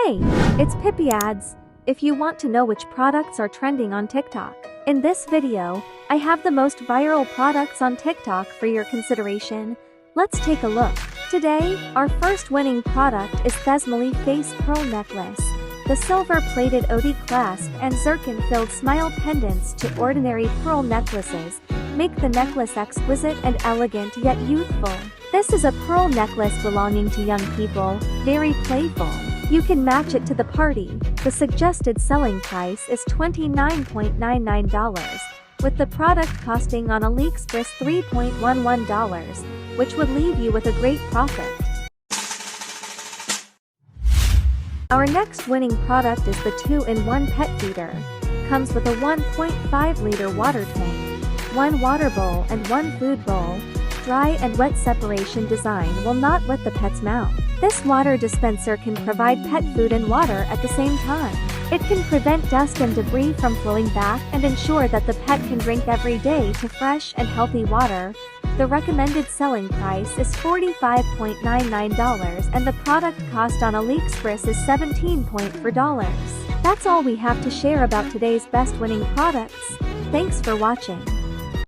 Hey, it's Pipiads. If you want to know which products are trending on TikTok, in this video, I have the most viral products on TikTok for your consideration. Let's take a look. Today, our first winning product is Smally Face Pearl Necklace. The silver-plated OD clasp and zircon-filled smile pendants to ordinary pearl necklaces make the necklace exquisite and elegant yet youthful. This is a pearl necklace belonging to young people, very playful. You can match it to the party. The suggested selling price is $29.99, with the product costing on AliExpress $3.11, which would leave you with a great profit. Our next winning product is the 2-in-1 pet feeder. Comes with a 1.5-liter water tank, 1 water bowl and 1 food bowl. Dry and wet separation design will not wet the pet's mouth. This water dispenser can provide pet food and water at the same time. It can prevent dust and debris from flowing back and ensure that the pet can drink every day to fresh and healthy water. The recommended selling price is $45.99 and the product cost on AliExpress is $17.4. That's all we have to share about today's best winning products. Thanks for watching.